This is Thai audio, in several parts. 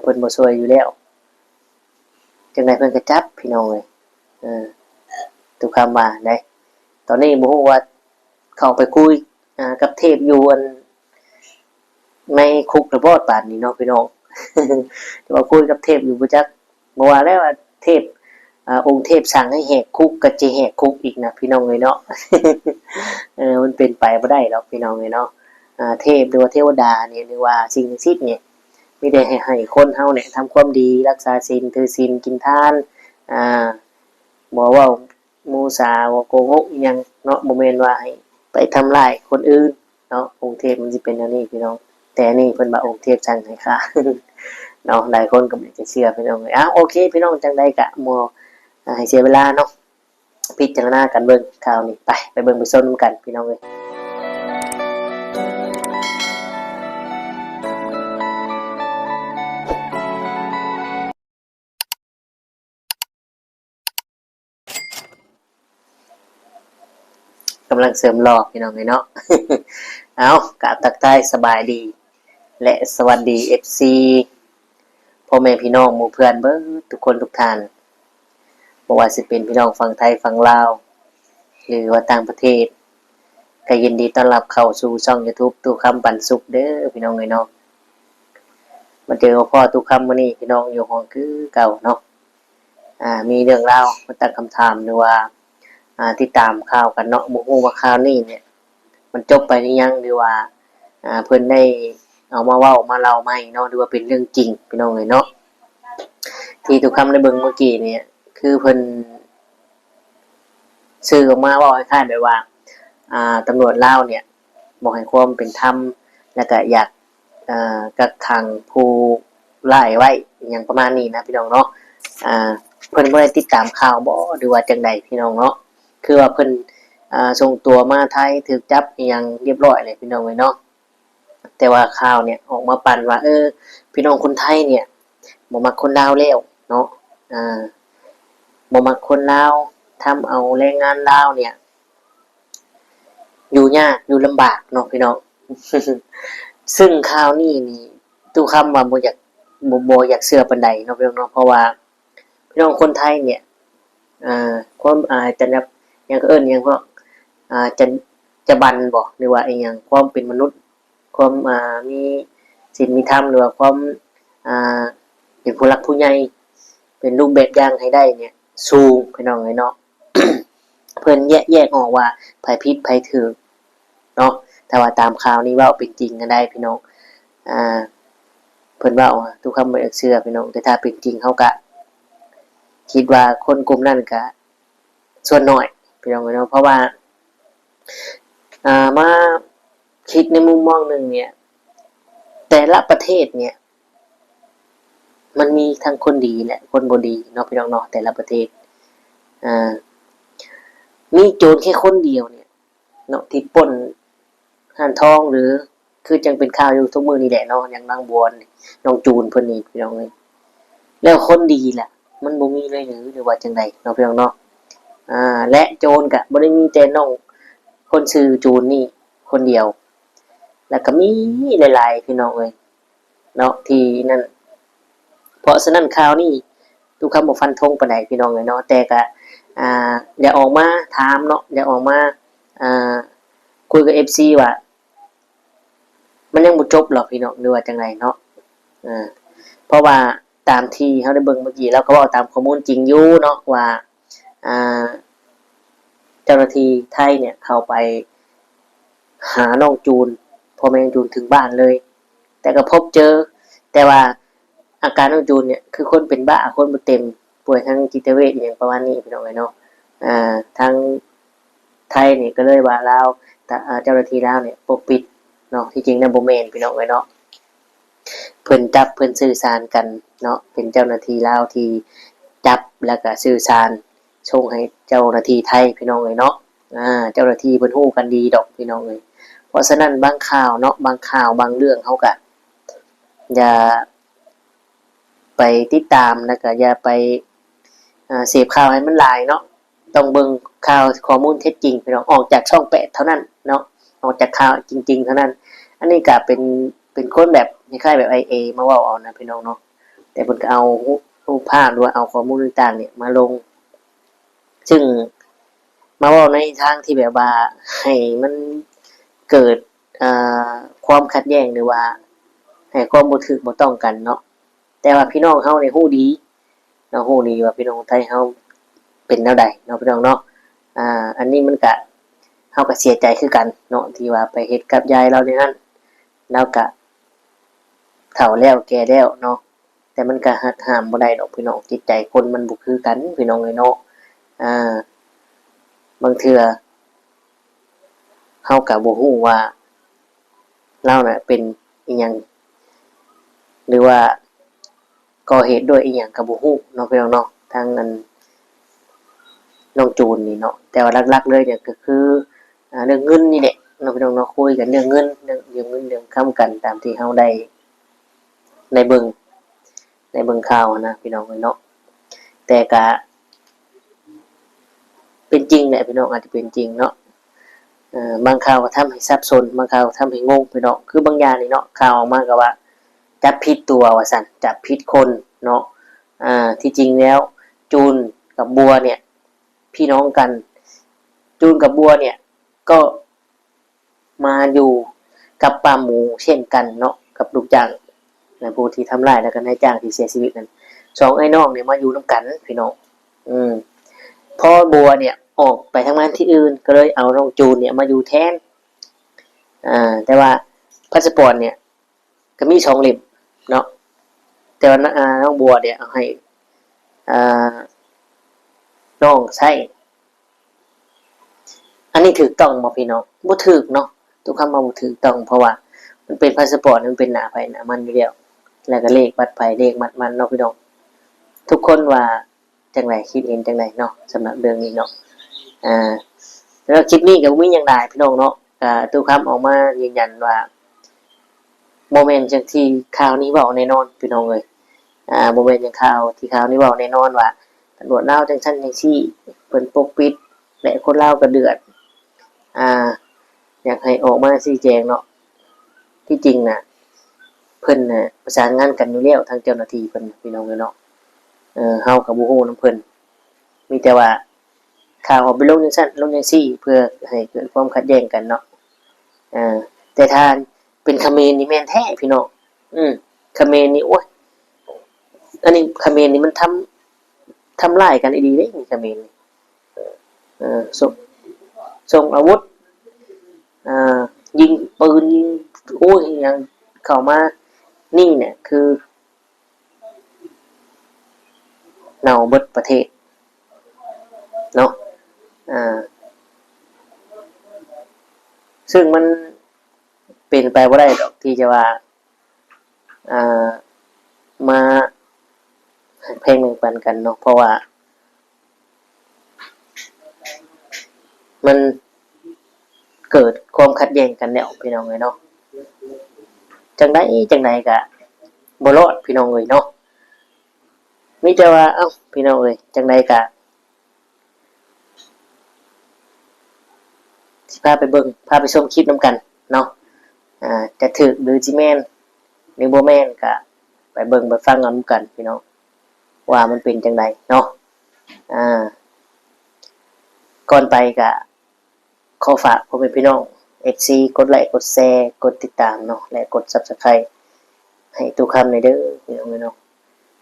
เพิ่นบ่ช่วยอยู่แล้วจังไดเพิ่นก็จับพี่น้องเอ้ยทุกคำว่าได้ตอนนี้บ่ฮู้ว่าเข้าไปคุยกับเทพอยู่อันในคุกหรือบ่ปานนี้เนาะพี่น้องแต่ว่าคุยกับเทพอยู่บ่จักบ่ว่าแล้วว่าเทพองค์เทพสั่งให้แหกคุกก็จะแหกคุกอีกนะพี่น้องเอ้ยเนาะมันเป็นไปบ่ได้หรอกพี่น้องเอ้ยเนาะเทพหรือว่าเทวดาเนี่ยหรือว่าสิ่งศักดิ์สิทธิ์เนี่ยมีแต่ให้คนเฮาเนี่ยทำความดีรักษาศีลถือศีลกินทานบ่เว้ามุสาบ่โกหกอิหยังเนาะบ่แม่นว่าให้ไปทำร้ายคนอื่นเนาะองค์เทพมันสิเป็นแนวนี้พี่น้องแต่นี่เพิ่นว่าองค์เทพสั่งให้ฆ่าเนาะหลายคนก็บ่จะเชื่อพี่น้องเอ้ยโอเคพี่น้องจังได๋ก็บ่ให้เสียเวลาเนาะพิจารณากันเบิ่งข่าวนี้ไปเบิ่งไปส้นกันพี่น้องเอ้ยกำลังเสริมหล่อพี่น้องเอ้ยเนาะ เอากะทักทายสบายดีและสวัสดี FC พ่อแม่พี่น้องหมู่เพื่อนเบิ่งทุกคนทุกท่านบ่ว่าสิเป็นพี่น้องฝั่งไทยฝั่งลาวหรือว่าต่างประเทศก็ยินดีต้อนรับเข้าสู่ช่อง YouTube ตู้คำปันสุขเด้อพี่น้องเอ้ยเนาะมาเจอกับพ่อตู้คำมื้อนี้พี่น้องอยู่ห้องคือเก่าเนาะมีเรื่องราวมาตั้งคำถามหรือว่าติดตามข่าวกันเนาะบ่ฮู้ว่าข่าวนี้เนี่ยมันจบไปหรือยังหรือว่าเพิ่นได้เอามาเว้ามาเล่าใหม่เนาะหรือว่าเป็นเรื่องจริงพี่น้องเอ้ยเนาะที่ทุกคำได้เบิ่งเมื่อกี้เนี่ยคือเพิ่นสื่อออกมาเว้าคล้ายๆแบบว่าตำรวจลาวเนี่ยบ่ให้ความเป็นธรรมแล้วก็อยากกักขังผู้ร้ายไว้อหยังประมาณนี้นะพี่น้องเนาะเพิ่นบ่ได้ติดตามข่าวบ่หรือว่าจังใดพี่น้องเนาะคือว่าเพิ่นส่งตัวมาไทยถูกจับอีหยังเรียบร้อยเลยพี่น้องเอ้ยเนาะแต่ว่าข่าวเนี่ยออกมาปั่นว่าพี่น้องคนไทยเนี่ยบ่มักคนลาวแล้วเนาะบ่มักคนลาวทำเอาแรงงานลาวเนี่ยอยู่ยากอยู่ลำบากเนาะพี่น้อง ซึ่งข่าวนี้นี่ตู้คำว่าบ่อยากเชื่อปานใดเนาะพี่น้องเนาะเพราะว่าพี่น้องคนไทยเนี่ยความจะนับหยังก็เอิ้นหยังพวกจะบันบ่หรือว่าอีหยังความเป็นมนุษย์ความมีศีลมีธรรมหรือว่าความเป็นผู้หลักผู้ใหญ่เป็นรูปแบบอย่างให้ได้เนี่ยสูงพี่น้องเอ้ยเนาะ เพิ่นแยกออกว่าไผผิดไผถูกเนาะแต่ว่าตามข่าวนี้เว้าเป็นจริงก็ได้พี่น้องเพิ่นเว้าทุกคำบ่อยากเชื่อพี่น้องแต่ถ้าเป็นจริงเฮาก็คิดว่าคนกลุ่มนั้นก็ส่วนน้อยพี่น้องเนาะเพราะว่ามาคิดในมุมมองหนึ่งเนี่ยแต่ละประเทศเนี่ยมันมีทั้งคนดีและคนบ่ดีเนาะพี่น้องเนาะแต่ละประเทศมีโจรแค่คนเดียวเนี่ยเนาะที่ปล้นร้านทองหรือคือจังเป็นข่าวอยู่ทุกมื้อนี่แหละเนาะอย่างนางบัวน้องจูนเพิ่นนี่พี่น้องเอ้ยแล้วคนดีล่ะมันบ่มีเลยหรือว่าจังได๋เนาะพี่น้องเนาะและโจรก็บ่ได้มีแต่น้องคนชื่อจูนนี่คนเดียวแล้วก็มีหลายๆพี่น้องเอ้ยเนาะที่นั่นเพราะฉะนั้นข่าวนี้ทุกคำบ่ฟันธงปานใดพี่น้องเอ้ยเนาะแต่ก็อย่าออกมาถามเนาะอย่าออกมาคุยกับ FC ว่ามันยังบ่จบหรอกพี่น้องหรือว่าจังไดเนาะเพราะว่าตามที่เฮาได้เบิ่งเมื่อกี้เราก็เว้าตามข้อมูลจริงอยู่เนาะว่าเจ้าหน้าที่ไทยเนี่ยเข้าไปหาน้องจูนพ่อแม่น้องจูนถึงบ้านเลยแต่ก็พบเจอแต่ว่าอาการน้องจูนเนี่ยคือคนเป็นบ้าคนบ่เต็มป่วยทางจิตเวชอหยังประมาณนี้พี่น้องเอ้ยเนาะทางไทยนี่ก็เลยว่าลาวเจ้าหน้าที่ลาวเนี่ยปกปิดเนาะที่จริงน่ะบ่แม่นพี่น้องเอ้ยเนาะเพิ่นจับเพิ่นสื่อสารกันเนาะเป็นเจ้าหน้าที่ลาวที่จับแล้วก็สื่อสารส่งให้เจ้าหน้าที่ไทยพี่น้องเอ้ยเนาะเจ้าหน้าที่เพิ่นฮู้กันดีดอกพี่น้องเอ้ยเพราะฉะนั้นบางข่าวเนาะบางข่าวบางเรื่องเฮาก็อย่าไปติดตามแล้วก็อย่าไปเสพข่าวให้มันหลายเนาะต้องเบิ่งข่าวข้อมูลเท็จจริงพี่น้องออกจากช่อง8เท่านั้นเนาะออกจากข่าวจริงๆเท่านั้นอันนี้ก็เป็นคนแบบ คล้ายๆแบบ IA มาเว้าเอานะพี่น้องเนาะแต่เพิ่นก็เอารูปภาพหรือว่าเอาข้อมูลต่างๆเนี่ยมาลงซึ่งมาเว้าในทางที่แบบว่าให้มันเกิดอ่าความขัดแย้งหรือว่าให้ความบ่ถูกบ่ต้องกันเนาะแต่ว่าพี่น้องเฮานี่ฮู้ดีเนาะฮู้ดีว่าพี่น้องไทยเฮาเป็นแนวใดเนาะพี่น้องเนาะอันนี้มันก็เฮาก็เสียใจคือกันเนาะที่ว่าไปเฮ็ดกับยายเราในนั้นแล้วก็เฒ่าแล้วแก่แล้วเนาะแต่มันก็หักห้ามบ่ได้ดอกพี่น้องจิตใจคนมันบ่คือกันพี่น้องเอ้ยเนาะอ่าบางเทื่อเฮาก็บ่ฮู้ว่าเราน่ะเป็นอิหยังหรือว่าก่อเหตุด้วยอีหยังก็บ่ฮู้เนาะพี่น้องเนาะทางอันน้องจูนนี่เนาะแต่ว่าหลักๆเลยเนี่ยก็คือเรื่องเงินนี่แหละเนาะพี่น้องเนาะคุยกันเรื่องเงินเรื่องยืมเงินเรื่องค้ำกันตามที่เฮาได้เบิ่งข่าวนะพี่น้องเอ้ยเนาะแต่ก็เป็นจริงแหละพี่น้องอาจจะเป็นจริงเนาะบางข่าวก็ทำให้สับสนบางข่าวก็ทำให้งงพี่น้องคือบางอย่างนี่เนาะข่าวออกมาก็ว่าจับผิดตัวว่าซั่นจับผิดคนเนาะที่จริงแล้วจูนกับบัวเนี่ยพี่น้องกันจูนกับบัวเนี่ยก็มาอยู่กับป้าหมูเช่นกันเนาะกับลูกจ้างและผู้ที่ทำร้ายแล้วก็นายจ้างที่เสียชีวิตนั้นสองไอ้น้องเนี่ยมาอยู่นำกันพี่น้องอืมพอบัวเนี่ยออกไปทำงานที่อื่นก็เลยเอาน้องจูนเนี่ยมาอยู่แทนแต่ว่าพาสปอร์ตเนี่ยก็มี2เล่มเนาะแต่ว่าน้องบัวเนี่ยเอาให้อ่าน้องใช้อันนี้ถูกต้องบ่พี่น้องบ่ถูกเนาะทุกคำว่าบ่ถูกต้องเพราะว่ามันเป็นพาสปอร์ตมันเป็นหน้าไผหน้ามันอยู่แล้วแล้วก็เลขบัตรไผเลขมัดมันเนาะพี่น้องทุกคนว่าจังไดคิดเห็นจังไดเนาะสำหรับเรื่องนี้เนาะแล้วคลิปนี้ก็บ่มีหยังหลายพี่น้องเนาะทุกคำออกมายืนยันว่าบ่แม่นจังที่ข่าวนี้เว้าแน่นอนพี่น้องเอ้ยบ่แม่นจังข่าวที่ข่าวนี้เว้าแน่นอนว่าตำรวจลาวจังซั่นจังซี่เพิ่นปกปิดและคนลาวก็เดือดอยากให้ออกมาชี้แจงเนาะที่จริงน่ะเพิ่นน่ะประสานงานกันอยู่แล้วทางเจ้าหน้าที่เพิ่นพี่น้องเนาะเฮาก็บ่ฮู้นำเพิ่นมีแต่ว่าข่าวออกไปลงจังซั่นลงจังซี่เพื่อให้เกิดความขัดแย้งกันเนาะแต่ถ้าเป็นเขมรนี่แม่นแท้พี่น้องเขมรนี่โอ๊ยอันนี้เขมรนี่มันทำร้ายกันอีหลีเด้นี่เขมรนี่ส่งอาวุธยิงปืนยิงโอ้ยยังเข้ามานี่เนี่ยคือเน่าเบิดประเทศเนาะซึ่งมันเป็นไปบ่ได้ดอกที่จะว่ามาแพ่งปันกันเนาะเพราะว่ามันเกิดความขัดแย้งกันแล้วพี่น้องเอ้ยเนาะจังไดก็บ่รอดพี่น้องเอ้ยเนาะมีแต่ว่าเอ้าพี่น้องเอ้ยจังไดก็สิพาไปเบิ่งพาไปชมคลิปนำกันเนาะจะถูกหรือสิแม่นหรือบ่แม่นก็ไปเบิ่งไปฟังนำกันพี่น้องว่ามันเป็นจังไดเนาะก่อนไปก็ขอฝากพ่อแม่พี่น้อง FC กดไลค์กดแชร์กดติดตามเนาะและกด Subscribe ให้ทุกคำในเด้อพี่น้องเนาะ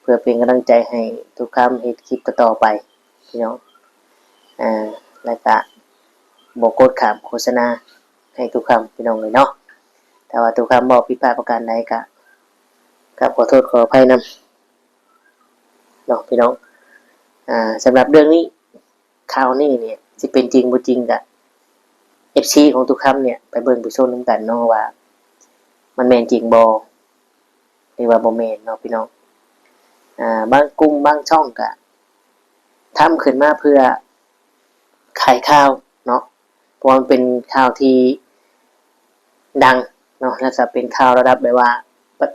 เพื่อเป็นกำลังใจให้ทุกคำเฮ็ดคลิปต่อไปพี่น้องแล้วก็บ่กดข้ามโฆษณาให้ทุกคำพี่น้องเลยเนาะแต่ว่าทุกคำบอกผิดพลาดประการใดก็ขอโทษขออภัยนำเนาะพี่น้องสำหรับเรื่องนี้ข่าวนี้เนี่ยสิเป็นจริงบ่จริงก็ FC ของทุกคำเนี่ยไปเบิ่งไปชมนำกันเนาะว่ามันแม่นจริงบ่หรือว่าบ่แม่นเนาะพี่น้องบางกลุ่มบางช่องก็ทำขึ้นมาเพื่อขายข่าวเนาะเพราะมันเป็นข่าวที่ดังเนาะแล้วก็เป็นข่าวระดับแบบว่า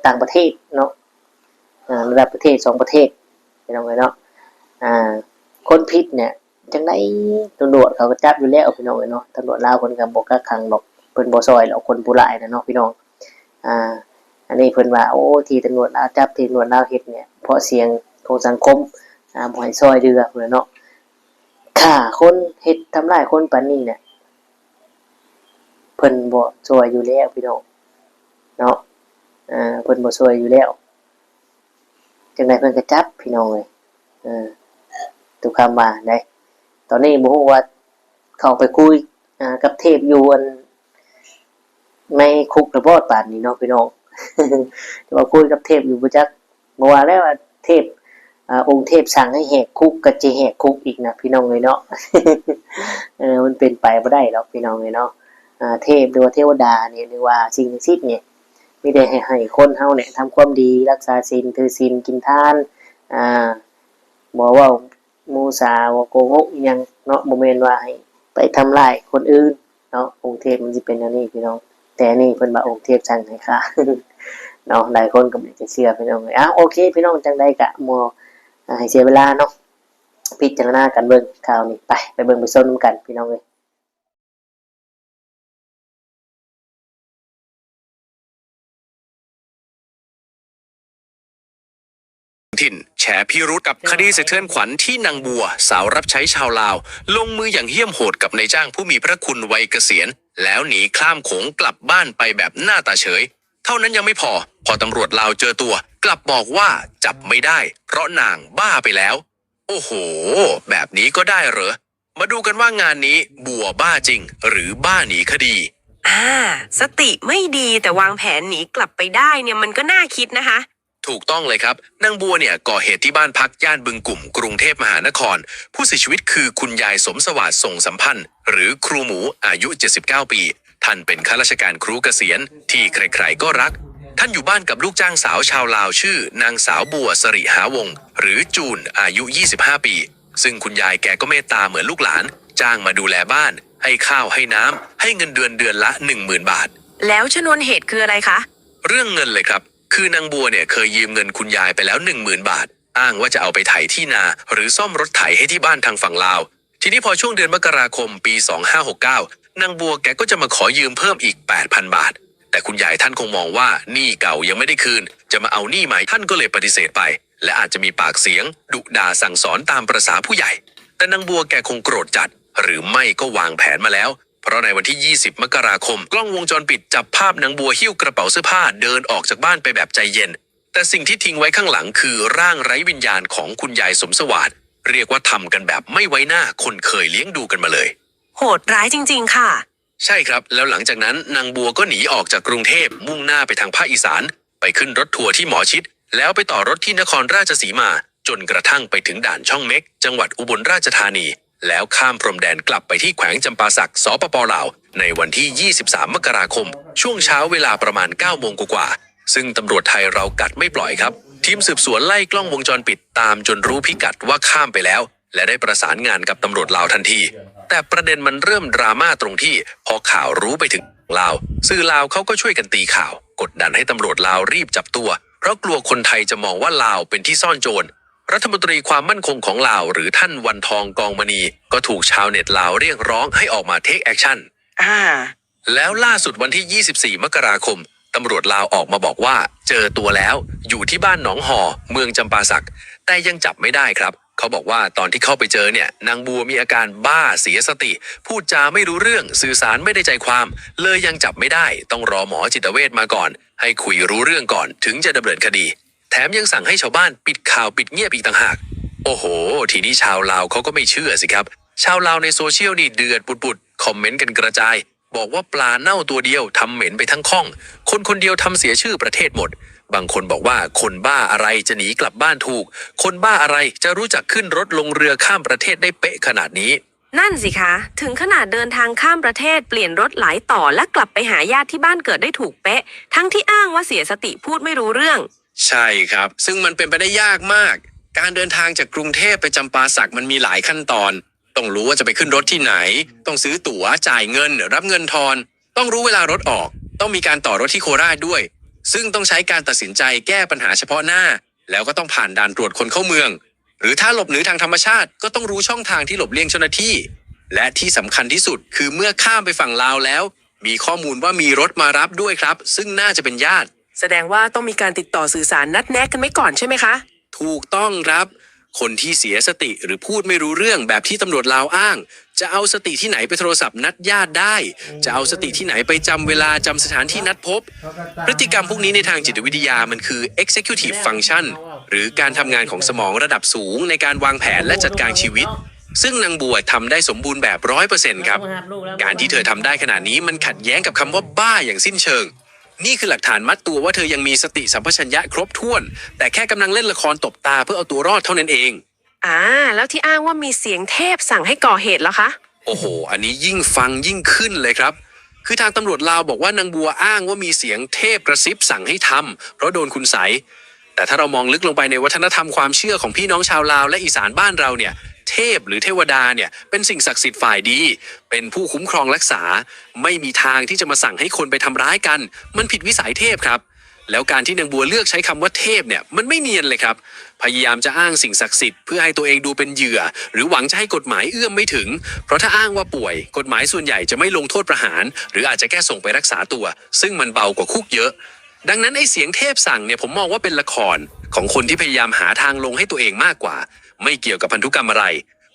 ต่างประเทศเนาะระดับประเทศ2ประเทศพี่น้องเอ้ยเนาะคนผิดเนี่ยจังได๋ตำรวจเขาก็จับอยู่แล้วพี่น้องเอ้ยเนาะตำรวจลาวเพิ่นก็บ่กักขังดอกเพิ่นบ่ซอยหรอกคนผู้ร้ายน่ะเนาะพี่น้อง อันนี้เพิ่นว่าโอ้ที่ตำรวจลาวจับที่ตำรวจลาวเฮ็ดเนี่ยเพราะเสียงของสังคมบ่ให้ซอยเรือพุ่นน่ะเนาะฆ่าคนเฮ็ดทำร้ายคนปานนี้เนี่ยเพิ่นบ่ช่วยอยู่แล้วพี่น้องเนาะเพิ่นบ่ช่วยอยู่แล้วจังได๋เพิ่นก็จับพี่น้องเอ้ยทุกคำว่าได้ตอนนี้บ่ฮู้ว่าเข้าไปคุยกับเทพอยู่อันในคุกหรือบ่ปานนี้เนาะพี่น้อง ว่าคุยกับเทพอยู่บ่จักบ่ว่าแล้วว่าเทพองค์เทพสั่งให้แหกคุกก็จะแหกคุกอีกนะพี่น้องเอ้ยเนาะ มันเป็นไปบ่ได้หรอกพี่น้องเอ้ยเนาะเทพหรือว่าเทวดาเนี่ยหรือว่าสิ่งศักดิ์สิทธิ์เนี่ยมีแต่ให้คนเฮาเนี่ยทำความดีรักษาศีลถือศีลกินทานบ่เว้ามุสาบ่โกหกอิหยังเนาะบ่แม่นว่าให้ไปทำร้ายคนอื่นเนาะองค์เทพมันสิเป็นแนวนี้พี่น้องแต่นี่เพิ่นว่าองค์เทพสั่งให้ฆ่า เนาะหลายคนก็บ่จะเชื่อพี่น้องเอ้ยโอเคพี่น้องจังได๋ก็บ่ให้เสียเวลาเนาะพิจารณากันเบิ่งข่าวนี้ไปเบิ่งไปชมนำกันพี่น้องเอ้ยถิ่นแฉพิรุธกับคดีสะเทือนขวัญที่นางบัวสาวรับใช้ชาวลาวลงมืออย่างเหี้ยมโหดกับนายจ้างผู้มีพระคุณวัยเกษียณแล้วหนีข้ามโขงกลับบ้านไปแบบหน้าตาเฉยเท่านั้นยังไม่พอตำรวจลาวเจอตัวกลับบอกว่าจับไม่ได้เพราะนางบ้าไปแล้วโอ้โหแบบนี้ก็ได้เหรอมาดูกันว่างานนี้บัวบ้าจริงหรือบ้าหนีคดีสติไม่ดีแต่วางแผนหนีกลับไปได้เนี่ยมันก็น่าคิดนะคะถูกต้องเลยครับนางบัวเนี่ยก่อเหตุที่บ้านพักย่านบึงกุ่มกรุงเทพมหานครผู้เสียชีวิตคือคุณยายสมสวัสดิ์ส่งสัมพันธ์หรือครูหมูอายุ79ปีท่านเป็นข้าราชการครูเกษียณที่ใครๆก็รักท่านอยู่บ้านกับลูกจ้างสาวชาวลาวชื่อนางสาวบัวสริหาวงศ์หรือจูนอายุ25ปีซึ่งคุณยายแกก็เมตตาเหมือนลูกหลานจ้างมาดูแลบ้านให้ข้าวให้น้ำให้เงินเดือนละ 10,000 บาทแล้วชนวนเหตุคืออะไรคะเรื่องเงินเลยครับคือนางบัวเนี่ยเคยยืมเงินคุณยายไปแล้ว 10,000 บาทอ้างว่าจะเอาไปไถที่นาหรือซ่อมรถไถให้ที่บ้านทางฝั่งลาวทีนี้พอช่วงเดือนมกราคมปี2569นางบัวแกก็จะมาขอยืมเพิ่มอีก 8,000 บาทแต่คุณยายท่านคงมองว่าหนี้เก่ายังไม่ได้คืนจะมาเอาหนี้ใหม่ท่านก็เลยปฏิเสธไปและอาจจะมีปากเสียงดุด่าสั่งสอนตามประสาผู้ใหญ่แต่นางบัวแกคงโกรธจัดหรือไม่ก็วางแผนมาแล้วเพราะในวันที่20มกราคมกล้องวงจรปิดจับภาพนางบัวหิ้วกระเป๋าเสื้อผ้าเดินออกจากบ้านไปแบบใจเย็นแต่สิ่งที่ทิ้งไว้ข้างหลังคือร่างไร้วิญญาณของคุณยายสมสวัสดิ์เรียกว่าทำกันแบบไม่ไว้หน้าคนเคยเลี้ยงดูกันมาเลยโหดร้ายจริงๆค่ะใช่ครับแล้วหลังจากนั้นนางบัวก็หนีออกจากกรุงเทพมุ่งหน้าไปทางภาคอีสานไปขึ้นรถทัวร์ที่หมอชิตแล้วไปต่อรถที่นครราชสีมาจนกระทั่งไปถึงด่านช่องเม็กจังหวัดอุบลราชธานีแล้วข้ามพรมแดนกลับไปที่แขวงจำปาสักสปป.ลาวในวันที่23มกราคมช่วงเช้าเวลาประมาณ9โมงกว่าซึ่งตำรวจไทยเรากัดไม่ปล่อยครับทีมสืบสวนไล่กล้องวงจรปิดตามจนรู้พิกัดว่าข้ามไปแล้วและได้ประสานงานกับตำรวจลาวทันทีแต่ประเด็นมันเริ่มดราม่าตรงที่พอข่าวรู้ไปถึงลาวสื่อลาวเขาก็ช่วยกันตีข่าวกดดันให้ตำรวจลาวรีบจับตัวเพราะกลัวคนไทยจะมองว่าลาวเป็นที่ซ่อนโจรรัฐมนตรีความมั่นคงของลาวหรือท่านวันทองกองมณีก็ถูกชาวเน็ตลาวเรียกร้องให้ออกมาเทคแอคชั่นแล้วล่าสุดวันที่24มกราคมตำรวจลาวออกมาบอกว่าเจอตัวแล้วอยู่ที่บ้านหนองหอเมืองจำปาสักแต่ยังจับไม่ได้ครับเขาบอกว่าตอนที่เข้าไปเจอเนี่ยนางบัวมีอาการบ้าเสียสติพูดจาไม่รู้เรื่องสื่อสารไม่ได้ใจความเลยยังจับไม่ได้ต้องรอหมอจิตเวชมาก่อนให้คุยรู้เรื่องก่อนถึงจะดำเนินคดีแถมยังสั่งให้ชาวบ้านปิดข่าวปิดเงียบอีกต่างหากโอ้โหทีนี้ชาวลาวเขาก็ไม่เชื่อสิครับชาวลาวในโซเชียลนี่เดือดปุดๆคอมเมนต์กันกระจายบอกว่าปลาเน่าตัวเดียวทำเหม็นไปทั้งข้องคนคนเดียวทำเสียชื่อประเทศหมดบางคนบอกว่าคนบ้าอะไรจะหนีกลับบ้านถูกคนบ้าอะไรจะรู้จักขึ้นรถลงเรือข้ามประเทศได้เป๊ะขนาดนี้นั่นสิคะถึงขนาดเดินทางข้ามประเทศเปลี่ยนรถหลายต่อและกลับไปหาญาติที่บ้านเกิดได้ถูกเป๊ะทั้งที่อ้างว่าเสียสติพูดไม่รู้เรื่องใช่ครับซึ่งมันเป็นไปได้ยากมากการเดินทางจากกรุงเทพไปจำปาสักมันมีหลายขั้นตอนต้องรู้ว่าจะไปขึ้นรถที่ไหนต้องซื้อตั๋วจ่ายเงินรับเงินทอนต้องรู้เวลารถออกต้องมีการต่อรถที่โคราชด้วยซึ่งต้องใช้การตัดสินใจแก้ปัญหาเฉพาะหน้าแล้วก็ต้องผ่านด่านตรวจคนเข้าเมืองหรือถ้าหลบหนีทางธรรมชาติก็ต้องรู้ช่องทางที่หลบเลี่ยงเจ้าหน้าที่และที่สำคัญที่สุดคือเมื่อข้ามไปฝั่งลาวแล้วมีข้อมูลว่ามีรถมารับด้วยครับซึ่งน่าจะเป็นญาติ แสดงว่าต้องมีการติดต่อสื่อสารนัดแนะกันไว้ก่อนใช่ไหมคะ ถูกต้องครับคนที่เสียสติหรือพูดไม่รู้เรื่องแบบที่ตำรวจลาวอ้าง จะเอาสติที่ไหนไปโทรศัพท์นัดญาติได้ จะเอาสติที่ไหนไปจำเวลาจำสถานที่นัดพบ พฤติกรรมพวกนี้ในทางจิตวิทยามันคือ executive function หรือการทำงานของสมองระดับสูงในการวางแผนและจัดการชีวิต ซึ่งนางบัวทำได้สมบูรณ์แบบ 100% ครับการที่เธอทำได้ขนาดนี้มันขัดแย้งกับคำว่าบ้าอย่างสิ้นเชิงนี่คือหลักฐานมัดตัวว่าเธอยังมีสติสัมปชัญญะครบถ้วนแต่แค่กำลังเล่นละครตบตาเพื่อเอาตัวรอดเท่านั้นเองแล้วที่อ้างว่ามีเสียงเทพสั่งให้ก่อเหตุแล้วคะโอ้โหอันนี้ยิ่งฟังยิ่งขึ้นเลยครับคือทางตำรวจลาวบอกว่านางบัวอ้างว่ามีเสียงเทพกระซิบสั่งให้ทำเพราะโดนคุณไสยแต่ถ้าเรามองลึกลงไปในวัฒนธรรมความเชื่อของพี่น้องชาวลาวและอีสานบ้านเราเนี่ยเทพหรือเทวดาเนี่ยเป็นสิ่งศักดิ์สิทธิ์ฝ่ายดีเป็นผู้คุ้มครองรักษาไม่มีทางที่จะมาสั่งให้คนไปทำร้ายกันมันผิดวิสัยเทพครับแล้วการที่นางบัวเลือกใช้คำว่าเทพเนี่ยมันไม่เนียนเลยครับพยายามจะอ้างสิ่งศักดิ์สิทธิ์เพื่อให้ตัวเองดูเป็นเหยื่อหรือหวังจะให้กฎหมายเอื้อมไม่ถึงเพราะถ้าอ้างว่าป่วยกฎหมายส่วนใหญ่จะไม่ลงโทษประหารหรืออาจจะแค่ส่งไปรักษาตัวซึ่งมันเบากว่าคุกเยอะดังนั้นไอ้เสียงเทพสั่งเนี่ยผมมองว่าเป็นละครของคนที่พยายามหาทางลงให้ตัวเองมากกว่าไม่เกี่ยวกับพันธุกรรมอะไร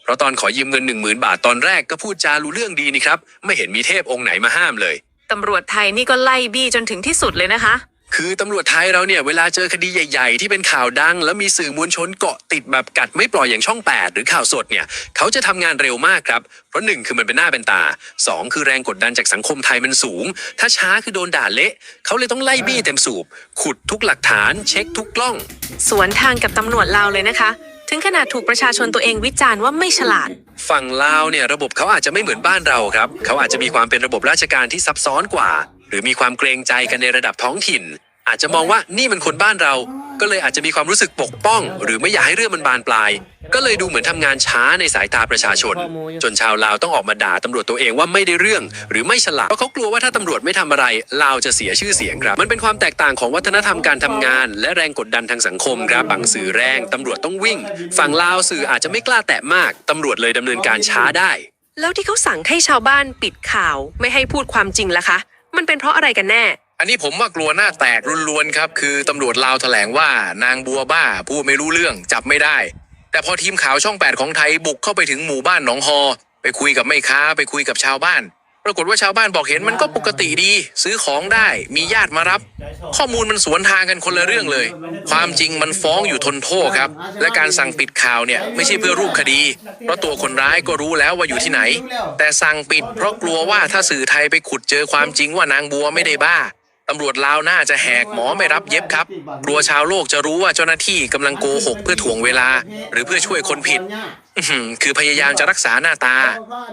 เพราะตอนขอยืมเงิน 10,000 บาทตอนแรกก็พูดจารู้เรื่องดีนี่ครับไม่เห็นมีเทพองค์ไหนมาห้ามเลยตำรวจไทยนี่ก็ไล่บี้จนถึงที่สุดเลยนะคะคือตำรวจไทยเราเนี่ยเวลาเจอคดีใหญ่ๆที่เป็นข่าวดังแล้วมีสื่อมวลชนเกาะติดแบบกัดไม่ปล่อยอย่างช่อง8หรือข่าวสดเนี่ยเขาจะทำงานเร็วมากครับเพราะ1คือมันเป็นหน้าเป็นตา2คือแรงกดดันจากสังคมไทยมันสูงถ้าช้าคือโดนด่าเละเขาเลยต้องไล่บี้เต็มสูบขุดทุกหลักฐานเช็คทุกกล้องสวนทางกับตำรวจลาวเลยนะคะถึงขนาดถูกประชาชนตัวเองวิจารณ์ว่าไม่ฉลาดฝั่งลาวเนี่ยระบบเขาอาจจะไม่เหมือนบ้านเราครับเขาอาจจะมีความเป็นระบบราชการที่ซับซ้อนกว่าหรือมีความเกรงใจกันในระดับท้องถิ่นอาจจะมองว่านี่มันคนบ้านเราก็เลยอาจจะมีความรู้สึกปกป้องหรือไม่อยากให้เรื่องมันบานปลายก็เลยดูเหมือนทำงานช้าในสายตาประชาชนจนชาวลาวต้องออกมาด่าตำรวจตัวเองว่าไม่ได้เรื่องหรือไม่ฉลาดเพราะเขากลัวว่าถ้าตำรวจไม่ทำอะไรลาวจะเสียชื่อเสียงครับมันเป็นความแตกต่างของวัฒนธรรมการทำงานและแรงกดดันทางสังคมครับบางสื่อแรงตำรวจต้องวิ่งฝั่งลาวสื่ออาจจะไม่กล้าแตะมากตำรวจเลยดำเนินการช้าได้แล้วที่เขาสั่งให้ชาวบ้านปิดข่าวไม่ให้พูดความจริงล่ะคะมันเป็นเพราะอะไรกันแน่อันนี้ผมว่ากลัวหน้าแตกล้วนๆครับคือตำรวจลาวแถลงว่านางบัวบ้าพูดไม่รู้เรื่องจับไม่ได้แต่พอทีมข่าวช่อง8ของไทยบุกเข้าไปถึงหมู่บ้านหนองฮอไปคุยกับแม่ค้าไปคุยกับชาวบ้านปรากฏว่าชาวบ้านบอกเห็นมันก็ปกติดีซื้อของได้มีญาติมารับข้อมูลมันสวนทางกันคนละเรื่องเลยความจริงมันฟ้องอยู่ทนโทษครับและการสั่งปิดข่าวเนี่ยไม่ใช่เพื่อรูปคดีเพราะตัวคนร้ายก็รู้แล้วว่าอยู่ที่ไหนแต่สั่งปิดเพราะกลัวว่าถ้าสื่อไทยไปขุดเจอความจริงว่านางบัวไม่ได้บ้าตำรวจลาวน่าจะแหกหมอไม่รับเย็บครับกลัวชาวโลกจะรู้ว่าเจ้าหน้าที่กำลังโกหกเพื่อถ่วงเวลาหรือเพื่อช่วยคนผิดคือพยายามจะรักษาหน้าตา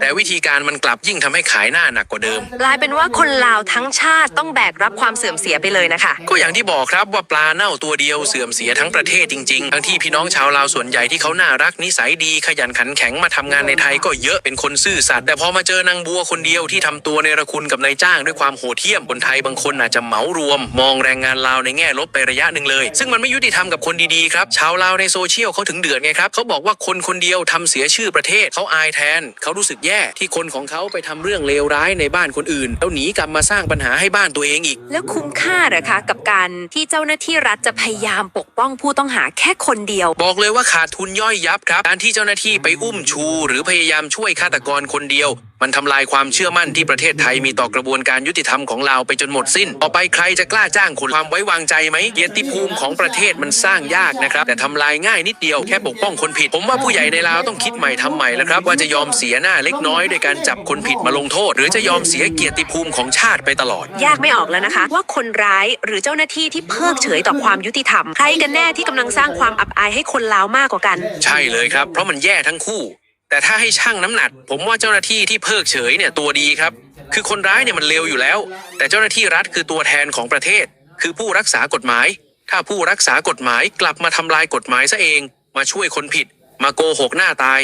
แต่วิธีการมันกลับยิ่งทำให้ขายหน้าหนักกว่าเดิมกลายเป็นว่าคนลาวทั้งชาติต้องแบกรับความเสื่อมเสียไปเลยนะคะก็อย่างที่บอกครับว่าปลาเน่าตัวเดียวเสื่อมเสียทั้งประเทศจริงๆทั้งที่พี่น้องชาวลาวส่วนใหญ่ที่เขาน่ารักนิสัยดีขยันขันแข็งมาทำงานในไทยก็เยอะเป็นคนซื่อสัตย์แต่พอมาเจอนางบัวคนเดียวที่ทำตัวเนรคุณกับนายจ้างด้วยความโหดเหี้ยมคนไทยบางคนอาจจะเหมารวมมองแรงงานลาวในแง่ลบไประยะหนึ่งเลยซึ่งมันไม่ยุติธรรมกับคนดีๆครับชาวลาวในโซเชียลเขาถึงเดือดไงครับเขาบอกว่าคนคนเดียวทำเสียชื่อประเทศเขาอายแทนเขารู้สึกแย่ที่คนของเขาไปทำเรื่องเลวร้ายในบ้านคนอื่นแล้วหนีกลับมาสร้างปัญหาให้บ้านตัวเองอีกแล้วคุ้มค่าเหรอคะกับการที่เจ้าหน้าที่รัฐจะพยายามปกป้องผู้ต้องหาแค่คนเดียวบอกเลยว่าขาดทุนย่อยยับครับการที่เจ้าหน้าที่ไปอุ้มชูหรือพยายามช่วยฆาตกรคนเดียวมันทำลายความเชื่อมั่นที่ประเทศไทยมีต่อกระบวนการยุติธรรมของลาวไปจนหมดสิ้นต่อไปใครจะกล้าจ้างคนความไว้วางใจไหมเกียรติภูมิของประเทศมันสร้างยากนะครับแต่ทำลายง่ายนิดเดียวแค่ปกป้องคนผิดผมว่าผู้ใหญ่ในลาวต้องคิดใหม่ทำใหม่แล้วครับว่าจะยอมเสียหน้าเล็กน้อยโดยการจับคนผิดมาลงโทษหรือจะยอมเสียเกียรติภูมิของชาติไปตลอดยากไม่ออกแล้วนะคะว่าคนร้ายหรือเจ้าหน้าที่ที่เพิกเฉยต่อความยุติธรรมใครกันแน่ที่กำลังสร้างความอับอายให้คนลาวมากกว่ากันใช่เลยครับเพราะมันแย่ทั้งคู่แต่ถ้าให้ชั่งน้ำหนักผมว่าเจ้าหน้าที่ที่เพิกเฉยเนี่ยตัวดีครับคือคนร้ายเนี่ยมันเลวอยู่แล้วแต่เจ้าหน้าที่รัฐคือตัวแทนของประเทศคือผู้รักษากฎหมายถ้าผู้รักษากฎหมายกลับมาทำลายกฎหมายซะเองมาช่วยคนผิดมาโกหกหน้าตาย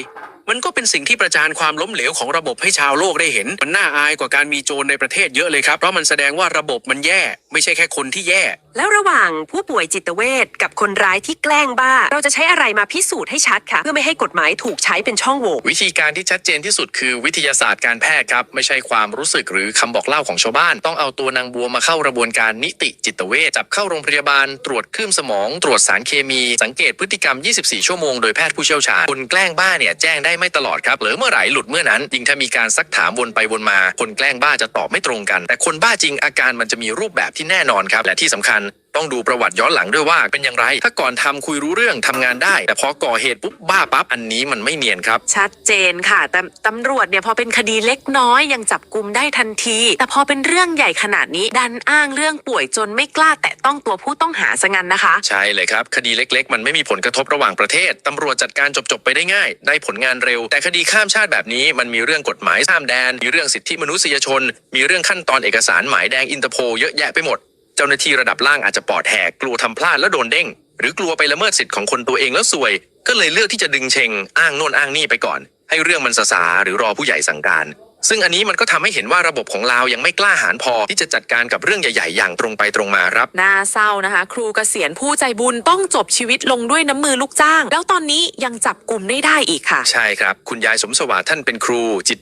มันก็เป็นสิ่งที่ประจานความล้มเหลวของระบบให้ชาวโลกได้เห็นมันน่าอายกว่าการมีโจรในประเทศเยอะเลยครับเพราะมันแสดงว่าระบบมันแย่ไม่ใช่แค่คนที่แย่ แล้วระหว่างผู้ป่วยจิตเวชกับคนร้ายที่แกล้งบ้าเราจะใช้อะไรมาพิสูจน์ให้ชัดค่ะเพื่อไม่ให้กฎหมายถูกใช้เป็นช่องโหว่ วิธีการที่ชัดเจนที่สุดคือวิทยาศาสตร์การแพทย์ครับไม่ใช่ความรู้สึกหรือคำบอกเล่าของชาวบ้านต้องเอาตัวนางบัวมาเข้ากระบวนการนิติจิตเวชจับเข้าโรงพยาบาลตรวจคลื่นสมองตรวจสารเคมีสังเกตพฤติกรรม 24 ชั่วโมงโดยแพทย์ผู้เชี่ยวชาญคนแกล้งบ้าเนี่ยแจ้งได้ไม่ตลอดครับหรือเมื่อไหร่หลุดเมื่อนั้นยิ่งถ้ามีการซักถามวนไปวนมาคนแกล้งบ้าจะตอบไม่ตรงกันแต่คนบ้าจริงอาการมันจะมีรูปแบบที่แน่นอนครับและที่สำคัญต้องดูประวัติย้อนหลังด้วยว่าเป็นอย่างไรถ้าก่อนทำคุยรู้เรื่องทำงานได้แต่พอก่อเหตุปุ๊บบ้าปั๊บอันนี้มันไม่เนียนครับชัดเจนค่ะแต่ตำรวจเนี่ยพอเป็นคดีเล็กน้อยยังจับกุมได้ทันทีแต่พอเป็นเรื่องใหญ่ขนาดนี้ดันอ้างเรื่องป่วยจนไม่กล้าแตะต้องตัวผู้ต้องหาซะงั้นนะคะ ใช่เลยครับคดีเล็กๆมันไม่มีผลกระทบระหว่างประเทศตำรวจจัดการจบไปได้ง่ายได้ผลงานเร็วแต่คดีข้ามชาติแบบนี้มันมีเรื่องกฎหมายข้ามแดนมีเรื่องสิทธิมนุษยชนมีเรื่องขั้นตอนเอกสารหมายแดงอินเตอร์โพลเยอะแยะไปหมดเจ้าหน้าที่ระดับล่างอาจจะปอดแหกกลัวทำพลาดแล้วโดนเด้งหรือกลัวไปละเมิดสิทธิ์ของคนตัวเองแล้วซวยก็เลยเลือกที่จะดึงเชงอ้างโน่นอ้างนี่ไปก่อนให้เรื่องมันซาหรือรอผู้ใหญ่สั่งการซึ่งอันนี้มันก็ทำให้เห็นว่าระบบของลาวยังไม่กล้าหาญพอที่จะจัดการกับเรื่องใหญ่ๆอย่างตรงไปตรงมาครับน่าเศร้านะคะครูเกษียณผู้ใจบุญต้องจบชีวิตลงด้วยน้ำมือลูกจ้างแล้วตอนนี้ยังจับกลุ่มได้อีกค่ะใช่ครับคุณยายสมสวัสดิ์ท่านเป็นครูจิต